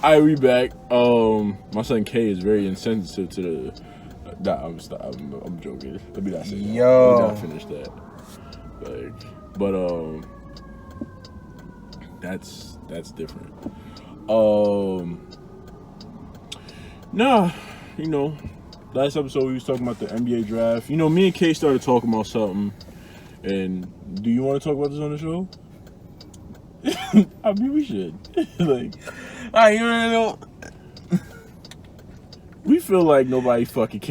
Alright, we back. My son K is very insensitive to the. Nah, I'm joking. Let me not say that. Yo. Let me not finish that. But that's different. Nah, last episode we was talking about the NBA draft. Me and K started talking about something. And do you want to talk about this on the show? I mean, we should. Alright, we feel like nobody fucking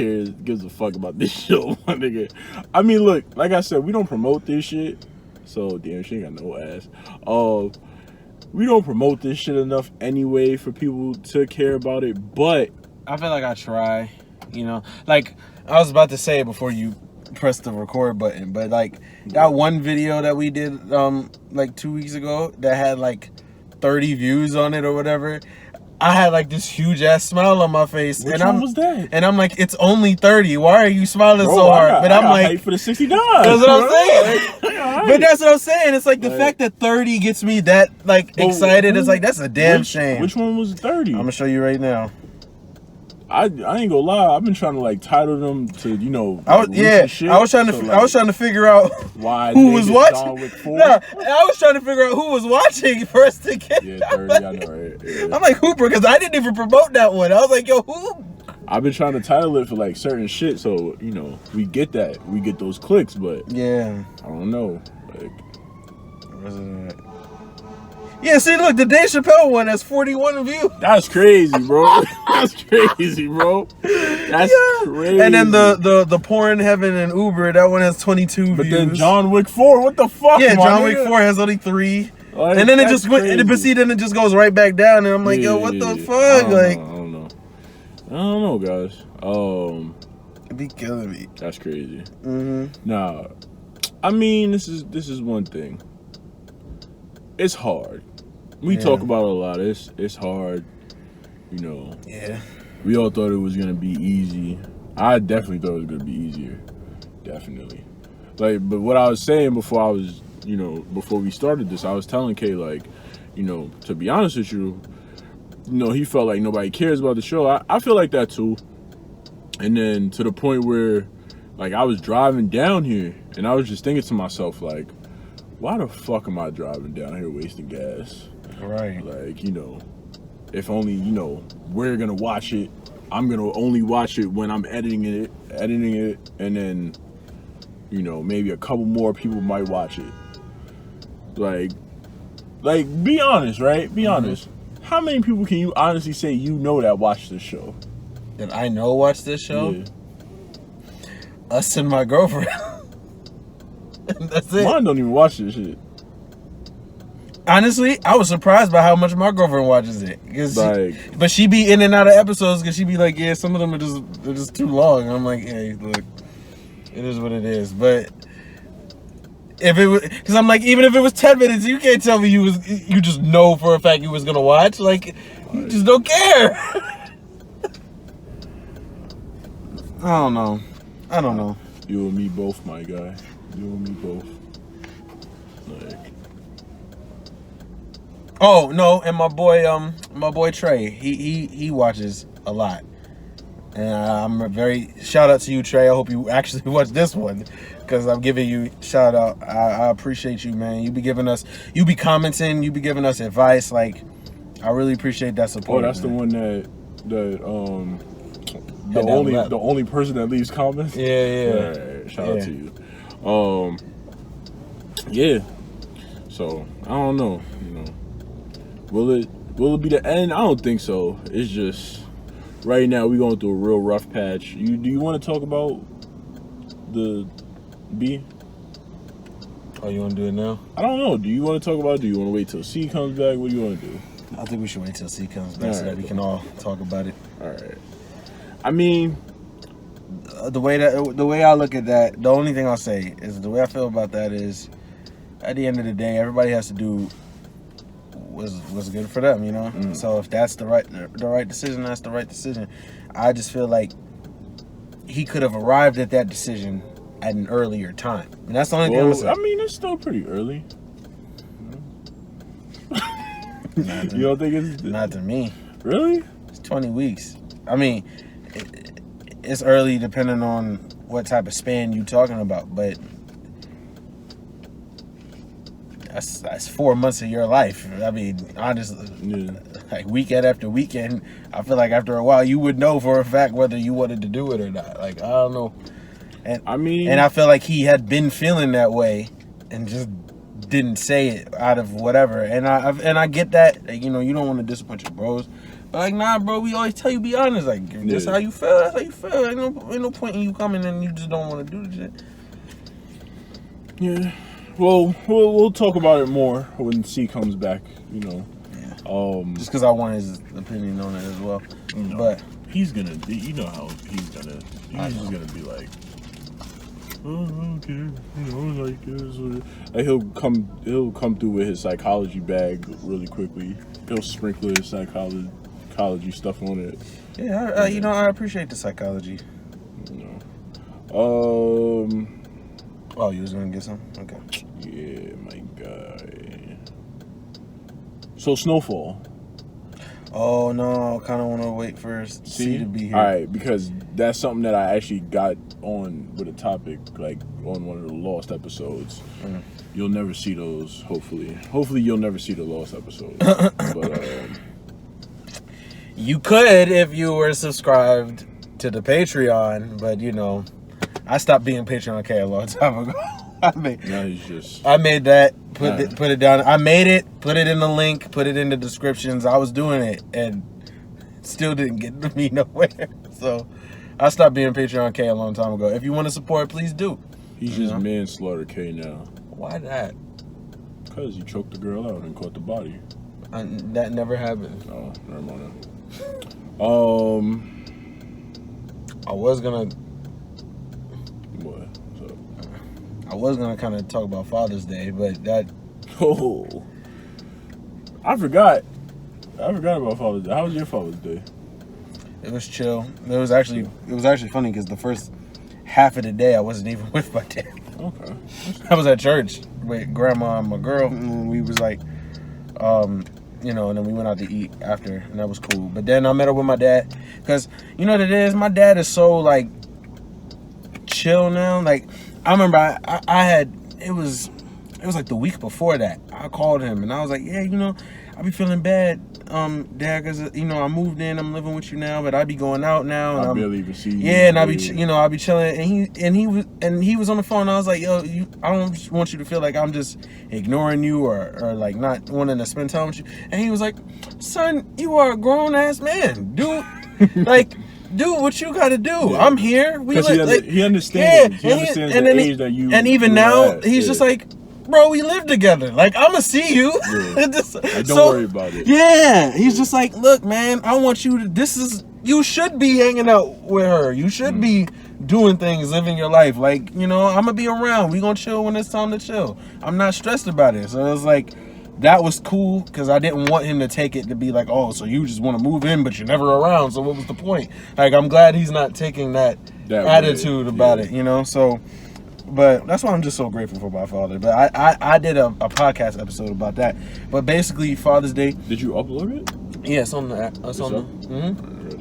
gives a fuck about this show, my nigga. I mean, look, like I said, we don't promote this shit. So, damn, she ain't got no ass. We don't promote this shit enough anyway for people to care about it, but I feel like I try, Like, I was about to say it before you press the record button, but that one video that we did 2 weeks ago that had 30 views on it or whatever, I had this huge ass smile on my face. Which one was that? And I'm like, it's only 30. Why are you smiling so hard? But I'm like, for the $60. That's what I'm saying. But that's what I'm saying. It's the fact that 30 gets me that excited. It's that's a damn shame. Which one was 30? I'm gonna show you right now. I ain't gonna lie. I've been trying to title them to I was trying to figure out why who was watching. John Wick 4. No, I was trying to figure out who was watching for us to get. Yeah, 30. I know, right? Yeah. I'm like Hooper because I didn't even promote that one. I was like, yo, who? I've been trying to title it for certain shit, so we get that, we get those clicks, but yeah, I don't know. Where's it at? Yeah, see, look, the Dave Chappelle one has 41 views. That's crazy, bro. That's crazy, bro. That's crazy. And then the Porn Heaven and Uber, that one has 22 views. But then John Wick 4, what the fuck? Yeah, John Wick 4 has only 3. And then it just went, but see, then it just goes right back down, and I'm like, yo, what the fuck? I don't know, guys. It'd be killing me. That's crazy. Mm-hmm. Nah, I mean, this is one thing. It's hard. We talk about it a lot. It's hard. Yeah. We all thought it was gonna be easy. I definitely thought it was gonna be easier. Definitely. But what I was saying before before we started this, I was telling Kay to be honest with you, he felt like nobody cares about the show. I feel like that too. And then to the point where I was driving down here and I was just thinking to myself why the fuck am I driving down here wasting gas? Right. If only, we're gonna watch it. I'm gonna only watch it when I'm editing it, and then, maybe a couple more people might watch it. Be honest, right? Be honest. How many people can you honestly say that watch this show? That I know watch this show? Yeah. Us and my girlfriend. That's it. Mine don't even watch this shit. Honestly, I was surprised by how much my girlfriend watches it. But she be in and out of episodes because she be like, yeah, some of them are just too long. And I'm like, hey, look, it is what it is. But if it was, because I'm like, even if it was 10 minutes, you can't tell me you just know for a fact you was gonna watch. You just don't care. I don't know. You and me both, my guy. You and me both. Oh no, and my boy Trey, he watches a lot, and I'm very shout out to you, Trey. I hope you actually watch this one, because I'm giving you shout out. I appreciate you, man. You be commenting, you be giving us advice. I really appreciate that support. Oh, that's man. The one that the only person that leaves comments. Yeah. Right, shout out to you. Yeah. So I don't know. Will it be the end? I don't think so. It's just right now we going through a real rough patch. Do you want to talk about the B? Oh, you want to do it now? I don't know. Do you want to talk about it? Do you want to wait till C comes back? What do you want to do? I think we should wait till C comes back so that we can all talk about it. All right. I mean, the way I look at that, the only thing I'll say is the way I feel about that is, at the end of the day, everybody has to do what's good for them, So if that's the right decision, that's the right decision. I just feel like he could have arrived at that decision at an earlier time, and that's the only thing I'm saying. I mean, it's still pretty early. You don't think it's not to me? Really? It's 20 weeks. I mean, it's early depending on what type of span you talking about, but that's 4 months of your life. I mean, honestly, like weekend after weekend, I feel like after a while you would know for a fact whether you wanted to do it or not. Like, I don't know. And I feel like he had been feeling that way and just didn't say it out of whatever. And I get that. Like, you know, you don't want to disappoint your bros. But like, nah, bro, we always tell you be honest. Like, if that's how you feel, that's how you feel. Ain't no point in you coming and you just don't want to do the shit. Yeah. Well, we'll talk about it more when C comes back, you know. Yeah. Just because I want his opinion on it as well. No, but he's gonna be, you know how he's just gonna be like, oh, I don't care, you know, like this. Like he'll come through with his psychology bag really quickly. He'll sprinkle his psychology stuff on it. Yeah, you know, I appreciate the psychology. You know. Oh, you was gonna get some? Okay. Yeah, my guy. So Snowfall. Oh no, kind of want to wait for C to be here. All right, because that's something that I actually got on with a topic, like on one of the Lost episodes. Mm. You'll never see those. Hopefully you'll never see the Lost episodes. But you could if you were subscribed to the Patreon, but you know, I stopped being Patreon K a long time ago. I made that, put it down. I made it, put it in the link, put it in the descriptions. I was doing it and still didn't get me nowhere. So I stopped being Patreon K a long time ago. If you want to support, please do. He's just manslaughter K now. Why that? Because he choked the girl out and caught the body. That never happened. Oh, never mind. I was gonna. What? So. I was gonna kind of talk about Father's Day, but that. Oh. I forgot about Father's Day. How was your Father's Day? It was chill. It was actually funny because the first half of the day I wasn't even with my dad. Okay. I was at church with grandma and my girl, and we was like, you know, and then we went out to eat after, and that was cool. But then I met up with my dad, because you know what it is? My dad is so, like, chill now. Like, I remember I had, it was like the week before that, I called him, and I was like, yeah, you know, I be feeling bad, Dad, because, you know, I moved in, I'm living with you now, but I be going out now. And I barely even see you. Yeah, and I be, you know, I be chilling, and he was on the phone, and I was like, yo, I don't want you to feel like I'm just ignoring you or like not wanting to spend time with you. And he was like, son, you are a grown ass man, dude. Like, do what you gotta do. Yeah. I'm here. He understands. Yeah, he understands the age that you. And even now, he's just like, bro, we live together. Like, I'ma see you. Yeah. Don't worry about it. Yeah. He's just like, look, man, I want you to, you should be hanging out with her. You should be doing things, living your life. Like, you know, I'm gonna be around. We gonna chill when it's time to chill. I'm not stressed about it. So it was like, that was cool, because I didn't want him to take it to be like, oh, so you just want to move in, but you're never around. So what was the point? Like, I'm glad he's not taking that attitude about it, you know? So, but that's why I'm just so grateful for my father. But I did a podcast episode about that. But basically, Father's Day. Did you upload it? Yeah, it's on the.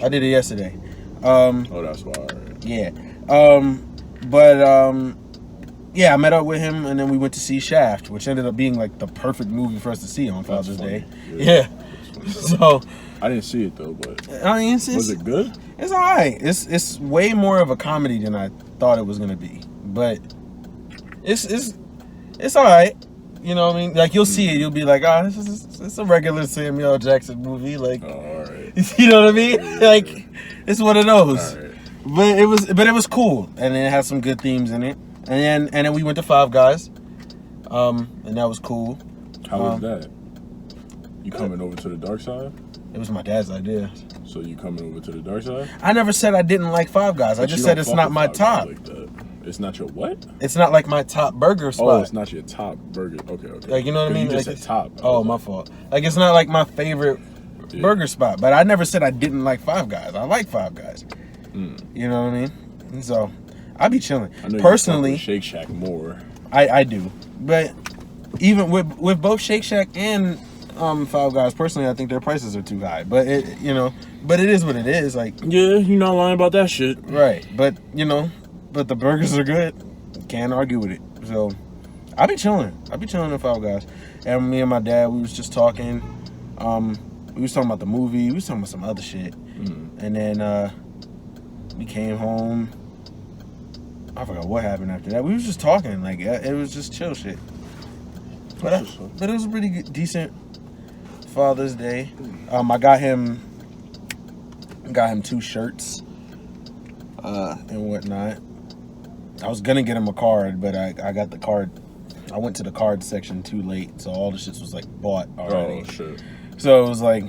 I did it yesterday. Oh, that's why. Right. Yeah. Yeah, I met up with him, and then we went to see Shaft, which ended up being like the perfect movie for us to see on Father's Day. Yeah. So I didn't see it though, but I mean, was it good? It's all right. It's way more of a comedy than I thought it was gonna be, but it's all right. You know what I mean? Like, you'll see it, you'll be like, oh, it's a regular Samuel L. Jackson movie. Like, all right. You know what I mean? Yeah, like, it's one of those. All right. But it was cool, and it had some good themes in it. And then we went to Five Guys, and that was cool. How was that? You coming over to the dark side? It was my dad's idea. So you coming over to the dark side? I never said I didn't like Five Guys. I just said it's not my top. Like that. It's not your what? It's not like my top burger spot. Oh, it's not your top burger. Okay. Like, you know what I mean? You just like, said top. Oh, my fault. Like, it's not like my favorite burger spot. But I never said I didn't like Five Guys. I like Five Guys. You know what I mean? And so I be chilling. I know personally, you Shake Shack more. I do, but even with both Shake Shack and Five Guys. Personally, I think their prices are too high. But it is what it is. Like, Yeah, you're not lying about that shit. right. But but the burgers are good. Can't argue with it. So I be chilling at Five Guys. And me and my dad, we was just talking. We was talking about the movie. We was talking about some other shit. And then we came home. I forgot what happened after that. We was just talking. Like, it was just chill shit. But it was a pretty good, decent Father's Day. I got him 2 shirts and whatnot. I was gonna get him a card, but I got the card. I went to the card section too late, so all the shits was like bought already. Oh shit! So it was like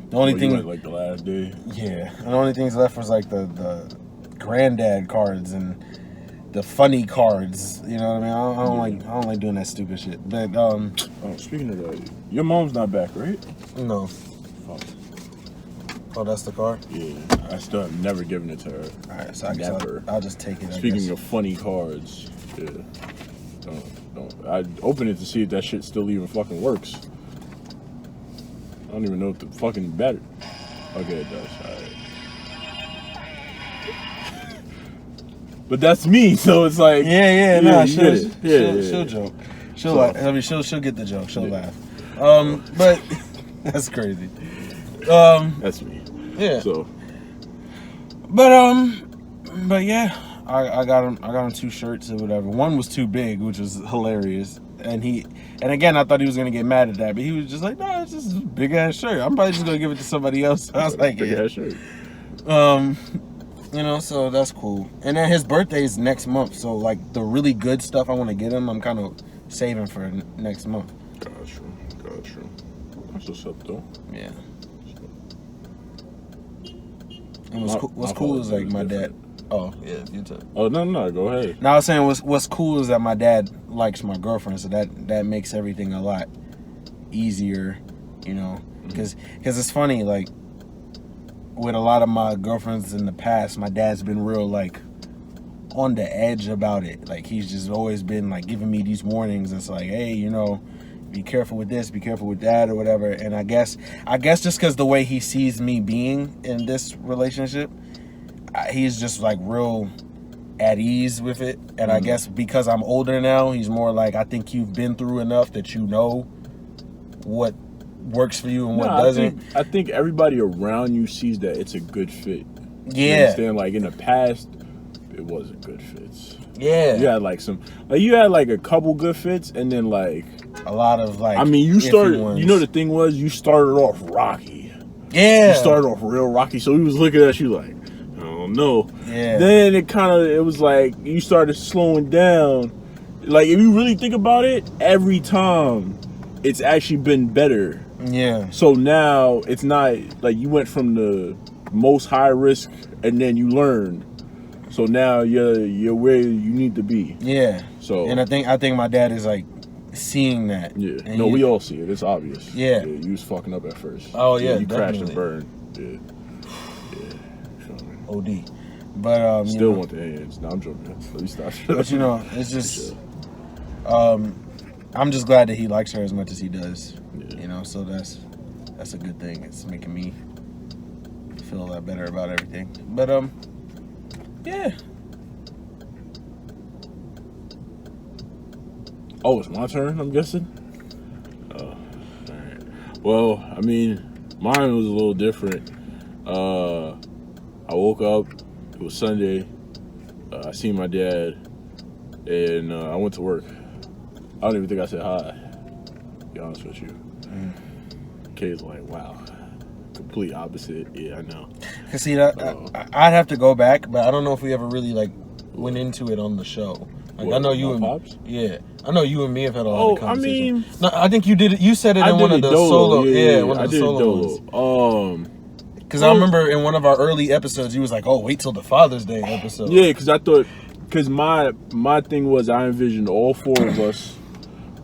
the only thing. You went, like the last day. Yeah, and the only things left was like the granddad cards and the funny cards. You know what I mean? I don't like doing that stupid shit. But Oh, speaking of that, your mom's not back, right? no. Fuck. Oh, that's the card? Yeah, I still have never given it to her. Alright, so I guess I'll just take it. Speaking of funny cards, yeah. Don't. I open it to see if that shit still even fucking works. I don't even know if the fucking battery. Okay, it does. Alright. But that's me, so it's like she'll joke. She'll laugh. I mean, she'll get the joke. She'll laugh. But that's crazy. That's me. Yeah. So. But yeah, I got him 2 shirts or whatever. One was too big, which was hilarious. And again, I thought he was gonna get mad at that, but he was just like, "No, it's just a big ass shirt. I'm probably just gonna give it to somebody else." I was like, big ass shirt. So that's cool. And then his birthday is next month, so like the really good stuff I want to get him, I'm kind of saving for next month. Gotcha. That's what's up, though. Yeah. And what's cool is like my dad. Oh yeah, you too. Oh no, go ahead. Now I was saying what's cool is that my dad likes my girlfriend, so that makes everything a lot easier, because it's funny, like with a lot of my girlfriends in the past, my dad's been real like on the edge about it. Like he's just always been like giving me these warnings. It's like, hey, be careful with this, be careful with that, or whatever. And I guess just because the way he sees me being in this relationship, he's just like real at ease with it. And I guess because I'm older now, he's more like, I think you've been through enough that you know what works for you and what doesn't. I think everybody around you sees that it's a good fit. Yeah. You understand? Like in the past, it wasn't good fits. Yeah. You had you had like a couple good fits, and then like a lot of like. I mean, you started. The thing was, you started off rocky. Yeah. You started off real rocky, so he was looking at you like, I don't know. Yeah. Then it was like you started slowing down. Like if you really think about it, every time it's actually been better. Yeah. So now it's not like you went from the most high risk and then you learned. So now you're where you need to be. Yeah. So and I think my dad is like seeing that. Yeah. And No, we all see it. It's obvious. Yeah. You was fucking up at first. Oh yeah. You crashed and definitely. burned. Yeah. OD. But still want the hands. No, I'm joking. Let me stop. But it's just I'm just glad that he likes her as much as he does. Yeah. So that's a good thing. It's making me feel a lot better about everything. But yeah. Oh, it's my turn, I'm guessing? All right. Well, I mean, mine was a little different. I woke up, it was Sunday, I seen my dad, and I went to work. I don't even think I said hi, to be honest with you. Kay's like, wow, complete opposite. Yeah, I know. Cause see, I'd have to go back, but I don't know if we ever really like went into it on the show. Like I know you and Pops? Yeah, I know you and me have had a lot of conversations. I mean, no, I think you did it. You said it in one of the solo. Yeah, one of the solo ones. Because I remember in one of our early episodes, you was like, "Oh, wait till the Father's Day episode." Yeah, because I thought, my thing was I envisioned all 4 of us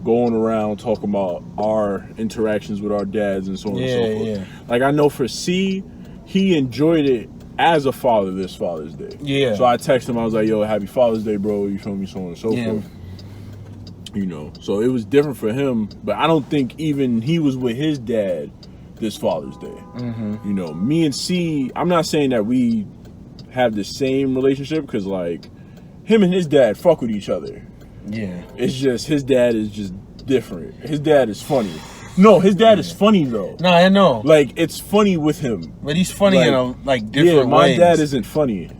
going around talking about our interactions with our dads and so on and so forth. Yeah. Like I know for C, he enjoyed it as a father this Father's Day. Yeah. So I texted him, I was like, yo, happy Father's Day, bro. You feel me? So on and so forth. You know, so it was different for him, but I don't think even he was with his dad this Father's Day. Mm-hmm. You know, me and C, I'm not saying that we have the same relationship, because like him and his dad fuck with each other. Yeah. It's just his dad is just different. His dad is funny. No, his dad is funny though. No, I know. Like, it's funny with him. But he's funny like, in a different my ways. dad isn't funny.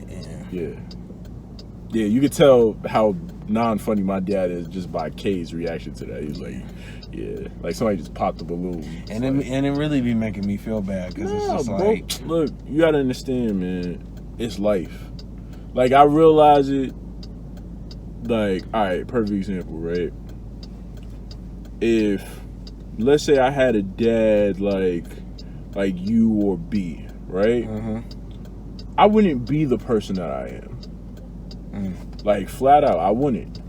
Yeah. Yeah, you could tell how non-funny my dad is just by K's reaction to that. He's like, yeah, like somebody just popped the balloon. And it really be making me feel bad, because it's just like, look, you gotta understand, man, it's life. Like, I realize it, like, all right, perfect example, right? If, let's say I had a dad like you or B, right? mm-hmm. I wouldn't be the person that I am. Like, flat out, I wouldn't.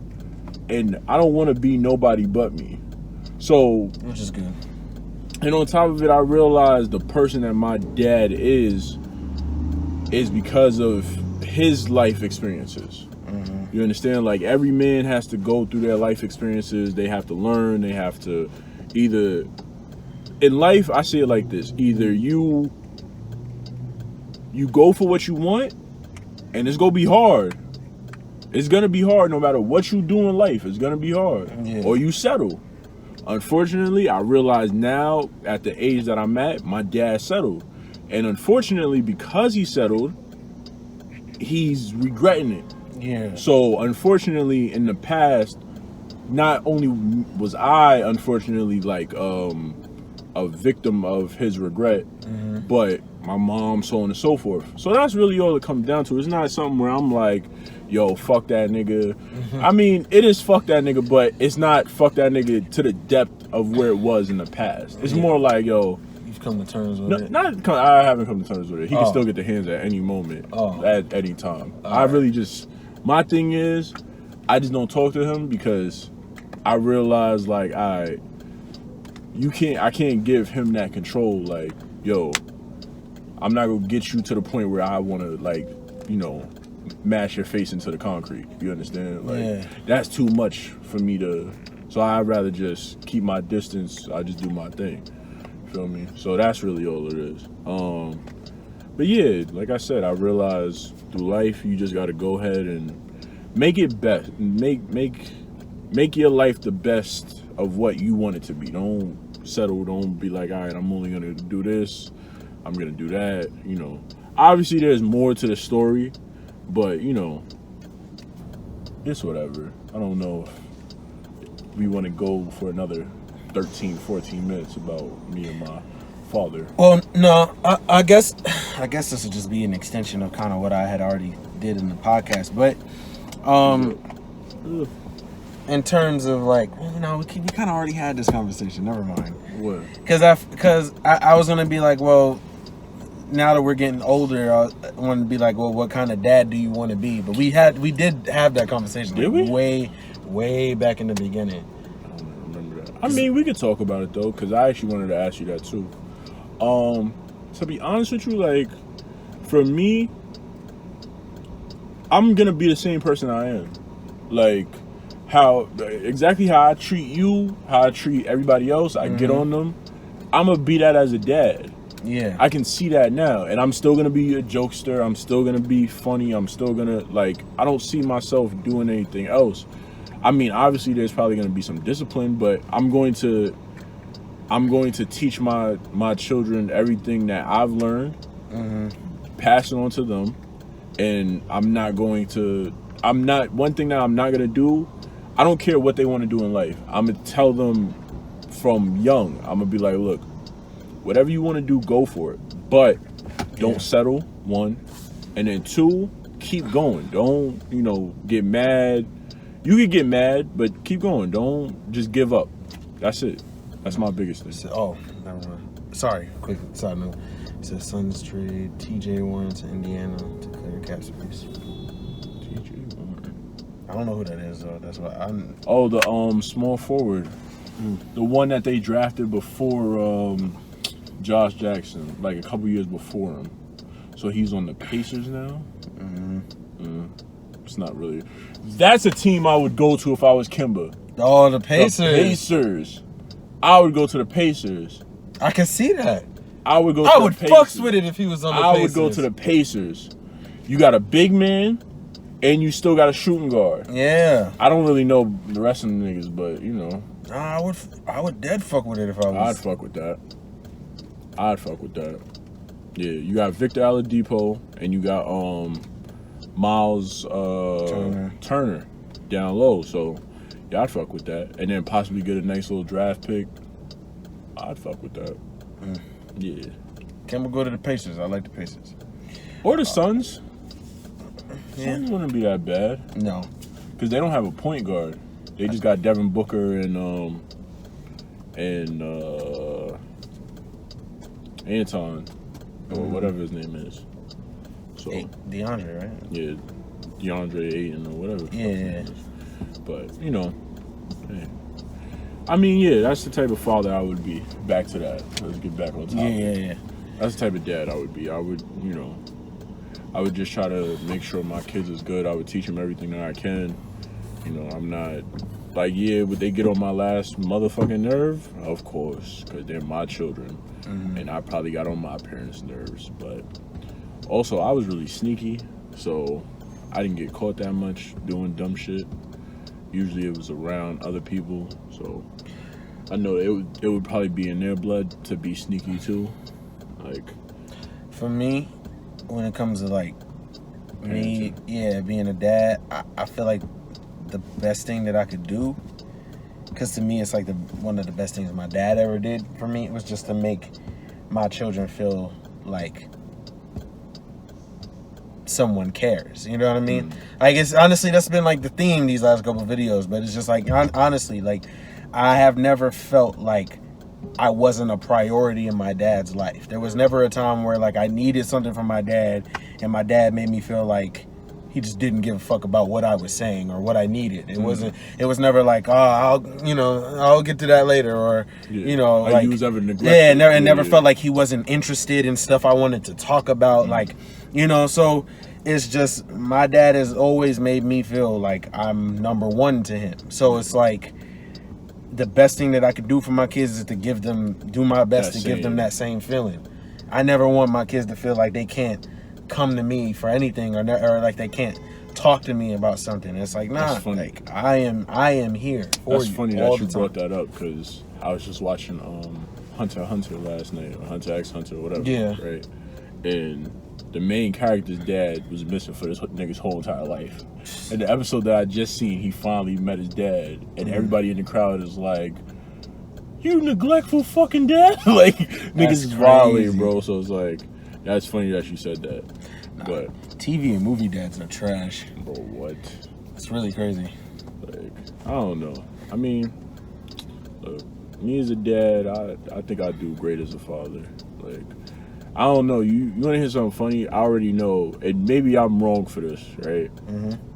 And I don't want to be nobody but me. So, which is good. And on top of it, I realized the person that my dad is because of his life experiences. Mm-hmm. You understand? Like, every man has to go through their life experiences. They have to learn. They have to either... In life, I see it like this. Either you go for what you want, and it's going to be hard. It's going to be hard no matter what you do in life. It's going to be hard. Yeah. Or you settle. Unfortunately, I realize now, at the age that I'm at, my dad settled. And unfortunately, because he settled, he's regretting it. Yeah. So, unfortunately, in the past, not only was I, unfortunately, like, a victim of his regret, but my mom, so on and so forth. So that's really all it comes down to. It's not something where I'm like, yo, fuck that nigga. I mean, it is fuck that nigga, but it's not fuck that nigga to the depth of where it was in the past. It's more like, yo, you've come to terms with it. I haven't come to terms with it. He can still get the hands at any moment, at any time. I really just, my thing is, I just don't talk to him because I realize, like, I can't give him that control. Like, yo, I'm not gonna get you to the point where I want to, like, you know, mash your face into the concrete. You understand? Like, that's too much for me to. So I'd rather just keep my distance. I just do my thing. Feel me? So that's really all it is. But yeah, like I said, I realized through life, you just gotta go ahead and make it best. Make your life the best of what you want it to be. Don't settle. Don't be like, all right, I'm only gonna do this. I'm gonna do that. You know, obviously there's more to the story, but you know, it's whatever. I don't know if we want to go for another 13, 14 minutes about me and my father. Well, no, I guess this would just be an extension of kind of what I had already did in the podcast, but in terms of like, well, no, we kind of already had this conversation. Never mind. What? Because I was gonna be like, well, now that we're getting older, I want to be like, well, what kind of dad do you want to be? But we did have that conversation. Did we? Way back in the beginning. I don't remember that. I mean, we could talk about it though, because I actually wanted to ask you that too. To be honest with you, like, for me, I'm gonna be the same person I am. Like, exactly how I treat you, how I treat everybody else, I get on them. I'm gonna be that as a dad. Yeah. I can see that now, and I'm still gonna be a jokester. I'm still gonna be funny. I'm still gonna, like, I don't see myself doing anything else. I mean, obviously there's probably gonna be some discipline, but I'm going to teach my children everything that I've learned, pass it on to them, and one thing that I'm not gonna do, I don't care what they want to do in life. I'm gonna tell them from young. I'm gonna be like, look, whatever you want to do, go for it. But don't settle, one. And then two, keep going. Don't, get mad. You can get mad, but keep going. Don't just give up. That's it. That's my biggest thing. Oh, never mind. Sorry, quick side note. It says Suns trade TJ Warren to Indiana to clear cap space. TJ Warren. I don't know who that is though. That's why I'm. Oh, the small forward, the one that they drafted before Josh Jackson, like a couple years before him. So he's on the Pacers now. It's not really. That's a team I would go to if I was Kimba. Oh, the Pacers. The Pacers. I would go to the Pacers. I can see that. I would go. I to would the Pacers. fucks with it if he was on the Pacers. I would go to the Pacers. You got a big man, and you still got a shooting guard. Yeah. I don't really know the rest of the niggas, but you know. Nah, I would dead fuck with it if I was. I'd fuck with that. Yeah, you got Victor Oladipo, and you got Miles Turner down low. So yeah, I'd fuck with that, and then possibly get a nice little draft pick. I'd fuck with that. Yeah. Can we go to the Pacers? I like the Pacers. Or the Suns. Yeah. Suns wouldn't be that bad. No. Because they don't have a point guard. They just got Devin Booker and Anton, or whatever his name is. So DeAndre, right? Yeah, DeAndre Ayton or whatever. Yeah. But you know, hey. I mean, yeah, that's the type of father I would be. Back to that. Let's get back on topic. Yeah. That's the type of dad I would be. I would, you know, I would just try to make sure my kids is good. I would teach them everything that I can. You know, I'm not like, yeah, would they get on my last motherfucking nerve? Of course, because they're my children. And I probably got on my parents' nerves. But also, I was really sneaky, so I didn't get caught that much doing dumb shit. Usually it was around other people, so I know it would probably be in their blood to be sneaky too. Like, for me, when it comes to like me, parenting. being a dad, I feel like the best thing that I could do, because to me it's like one of the best things my dad ever did for me, was just to make my children feel like someone cares. You know what I mean? Like, it's honestly, that's been like the theme these last couple of videos, but it's just like, honestly, like, I have never felt like I wasn't a priority in my dad's life. There was never a time where like I needed something from my dad and my dad made me feel like he just didn't give a fuck about what I was saying or what I needed. It was never like, oh, I'll get to that later, or like, he was ever neglected. Yeah, never felt like he wasn't interested in stuff I wanted to talk about. Like, so it's just, my dad has always made me feel like I'm number one to him. So it's like, the best thing that I could do for my kids is to do my best to give them that same feeling. I never want my kids to feel like they can't come to me for anything, or like they can't talk to me about something. It's like, nah, like I am here for you. That's funny that you brought that up, because I was just watching Hunter x Hunter last night, or Hunter x Hunter, or whatever. Yeah. Right. And the main character's dad was missing for this nigga's whole entire life. And the episode that I just seen, he finally met his dad, and everybody in the crowd is like, "You neglectful fucking dad!" Like, niggas is violating, bro. So it's like, that's funny that you said that. But TV and movie dads are trash, bro. What? It's really crazy. Like, I don't know. I mean, look, me as a dad, I think I do great as a father. Like, I don't know. You want to hear something funny? I already know, and maybe I'm wrong for this, right?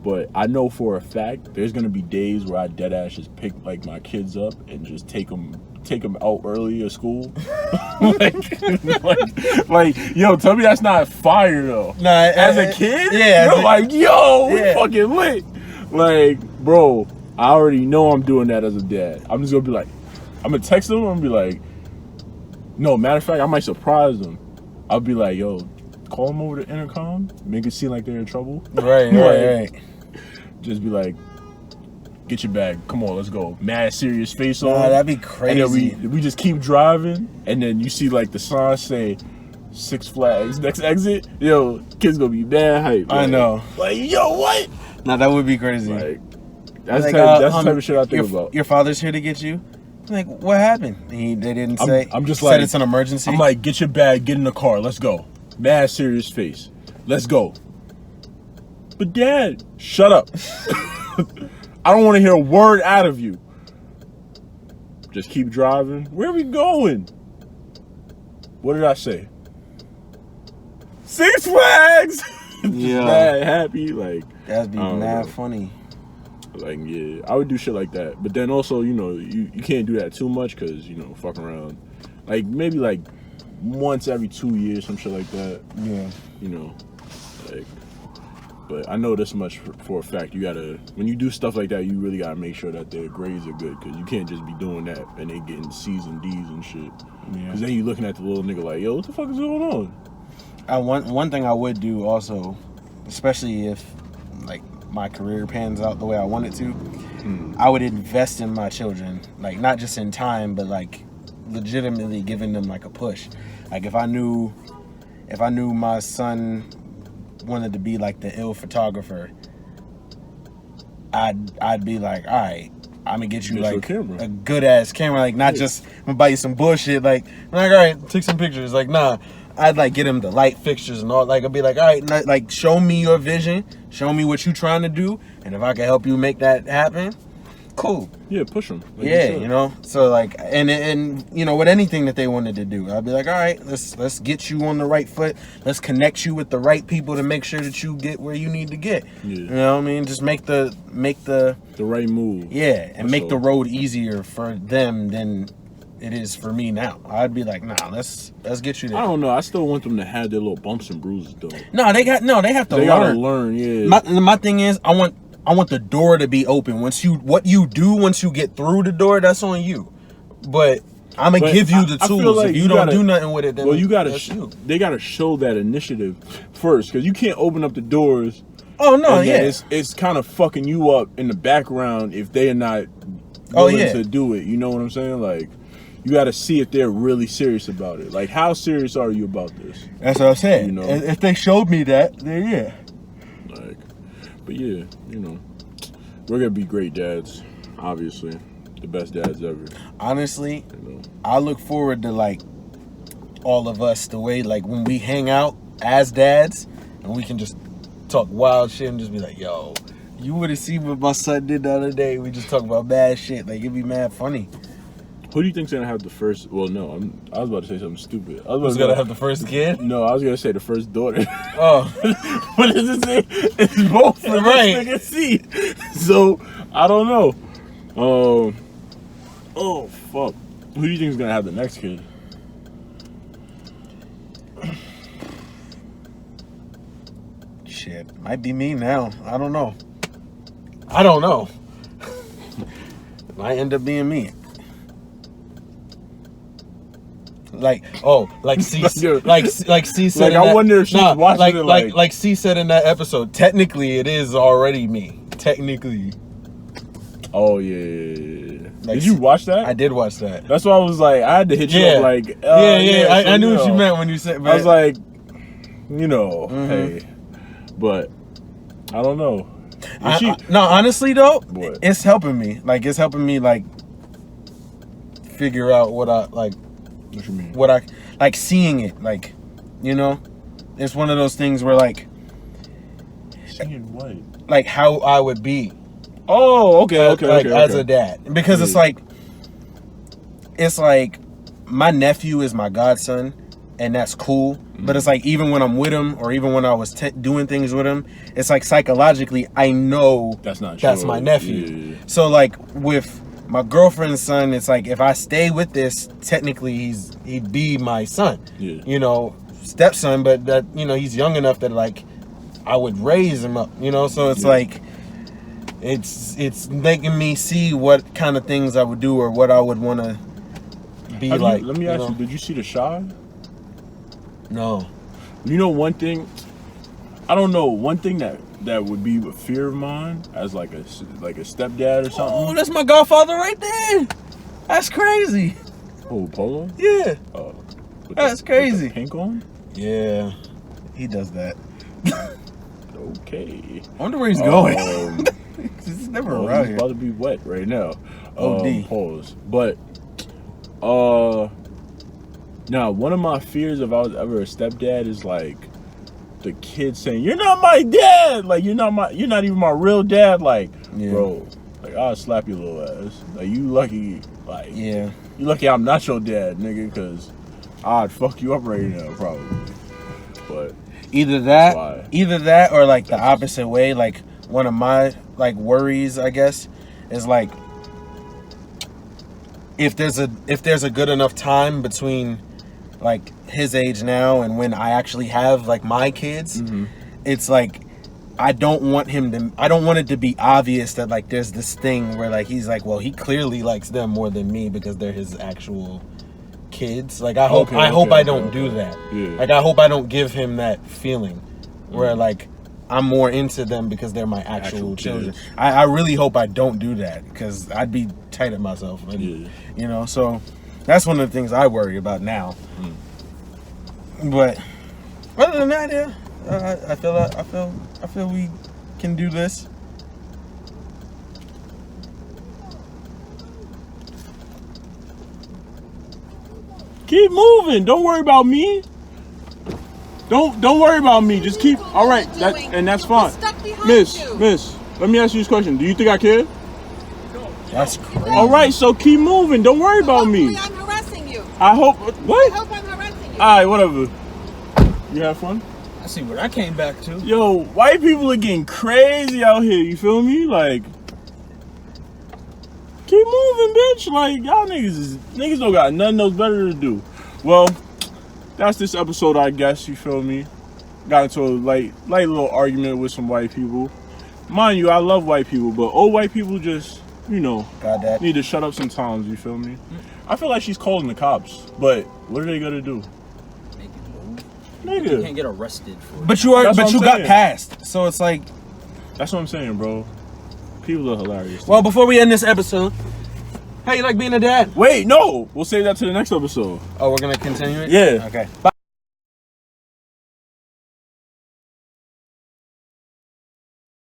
But I know for a fact there's gonna be days where I dead ass just pick like my kids up and just take them out early at school. like, yo, tell me that's not fire though. Nah, as a kid, yeah, we fucking lit. Like, bro, I already know I'm doing that as a dad. I'm just gonna be like, I'm gonna text them. I'm gonna be like, no, matter of fact, I might surprise them. I'll be like, yo, call them over the intercom, make it seem like they're in trouble. Right. Just be like, get your bag, come on, let's go. Mad serious face on. That'd be crazy. And then we just keep driving, and then you see like the sign say Six Flags next exit. Yo, kids gonna be mad hype. I know. Like, yo, what? Nah, that would be crazy. Like, that's the type of shit I think about. Your father's here to get you? Like, what happened? They didn't say. I'm just said like, it's an emergency. I'm like, get your bag, get in the car, let's go. Mad serious face, let's go. But Dad, shut up. I don't want to hear a word out of you. Just keep driving. Where are we going? What did I say? Six Flags. Yeah. Mad happy, like. That'd be mad funny. Like, yeah, I would do shit like that. But then also, you can't do that too much, because, fuck around. Like, maybe like once every 2 years, some shit like that. Yeah. Like, But I know this much for a fact. You gotta, when you do stuff like that, you really gotta make sure that their grades are good, because you can't just be doing that and they getting C's and D's and shit. Because then you looking at the little nigga like, yo, what the fuck is going on? One thing I would do also, especially if like my career pans out the way I want it to, I would invest in my children, like not just in time, but like legitimately giving them like a push. Like if I knew my son wanted to be like the ill photographer, I'd be like, all right, I'm gonna get you like a good ass camera, like not just I'm gonna buy you some bullshit, like all right, take some pictures, like nah. I'd like get him the light fixtures and all, like I'd be like, all right, like show me your vision, show me what you trying to do, and if I can help you make that happen, cool. Yeah, push them. Like you know. So like, and you know, with anything that they wanted to do, I'd be like, all right, let's get you on the right foot. Let's connect you with the right people to make sure that you get where you need to get. Yeah. You know what I mean? Just make the right move. Yeah, and make the road easier for them than it is for me now. I'd be like, nah, let's get you there. I don't know. I still want them to have their little bumps and bruises though. No, they have to learn. They gotta learn. Yeah. My thing is, I want the door to be open. Once you get through the door, that's on you. But I'm gonna give you the tools. Like if you don't do nothing with it, then well, they gotta show that initiative first, because you can't open up the doors. Oh no, yeah. It's kind of fucking you up in the background if they are not willing to do it. You know what I'm saying? Like, you got to see if they're really serious about it. Like, how serious are you about this? That's what I'm saying. You know, if they showed me that, then yeah. Like, but yeah, you know, we're gonna be great dads. Obviously, the best dads ever. Honestly, you know, I look forward to like all of us the way like when we hang out as dads and we can just talk wild shit and just be like, yo, you would have seen what my son did the other day. We just talk about bad shit. Like, it'd be mad funny. Who do you think's gonna have the first? Well, no, I was about to say something stupid. Who's gonna have the first kid? No, I was gonna say the first daughter. Oh, what does it say? It's both for right. This nigga C. So I don't know. Oh fuck. Who do you think is gonna have the next kid? Shit, might be me now. I don't know. Might end up being me. Like C said. Like, I wonder if she's watching it. Like C said in that episode. Technically, it is already me. Technically. Oh yeah. Like, did you watch that? I did watch that. That's why I was like, I had to hit you up. Like, I knew what you meant when you said. I was like, you know, hey, but I don't know. No, honestly though, what? It's helping me. Like, it's helping me like figure out what I like. What you mean? What I like seeing it, like, you know, it's one of those things where like seeing what, like how I would be. Oh, okay. As a dad, because it's like my nephew is my godson, and that's cool. But it's like even when I'm with him, or even when I was doing things with him, it's like psychologically I know that's my nephew. Yeah. So like with my girlfriend's son, it's like if I stay with this, technically he'd be my son. Yeah. You know, stepson, but that, you know, he's young enough that like I would raise him up, you know, so it's like it's making me see what kind of things I would do or what I would want to be like. Let me ask you, did you see The Shy? No. You know, one thing, I don't know, one thing that would be a fear of mine as like a stepdad or something. Oh, that's my godfather right there. That's crazy. Oh, Polo? Yeah. That's crazy. With the pink on? Yeah. He does that. Okay. I wonder where he's going. He's never around here. He's about to be wet right now. OD. Pause. But, now, one of my fears if I was ever a stepdad is like the kid saying, "You're not my dad. Like, you're not even my real dad." Like, bro, like, I'll slap your little ass. Like, you lucky. Like, you lucky I'm not your dad, nigga, because I'd fuck you up right now, probably. But either that or like the opposite way. Like, one of my like worries, I guess, is like if there's a good enough time between like his age now and when I actually have like my kids, it's like I don't want it to be obvious that like there's this thing where like he's like, well, he clearly likes them more than me because they're his actual kids. Like I hope I don't do that. Yeah. Like I hope I don't give him that feeling where like I'm more into them because they're my actual children. I really hope I don't do that because I'd be tight at myself. And, you know, so that's one of the things I worry about now. But other than that, yeah, I feel we can do this. Keep moving. Don't worry about me. Don't worry about me. Just keep. All right, that's fine. Miss, let me ask you this question. Do you think I care? That's crazy. All right, so keep moving. Don't worry about me. I'm harassing you. I hope. What? I hope I'm harassing you. All right, whatever. You have fun? I see what I came back to. Yo, white people are getting crazy out here. You feel me? Like, keep moving, bitch. Like, y'all niggas don't got nothing else better to do. Well, that's this episode, I guess. You feel me? Got into a light little argument with some white people. Mind you, I love white people, but old white people just, you know, need to shut up sometimes. You feel me? I feel like she's calling the cops, but what are they gonna do? Make it move. Nigga. You can't get arrested for it. But you got passed, so it's like. That's what I'm saying, bro. People are hilarious. Well, before we end this episode, how you like being a dad? Wait, no. We'll save that to the next episode. Oh, we're gonna continue it? Yeah. Okay. Bye.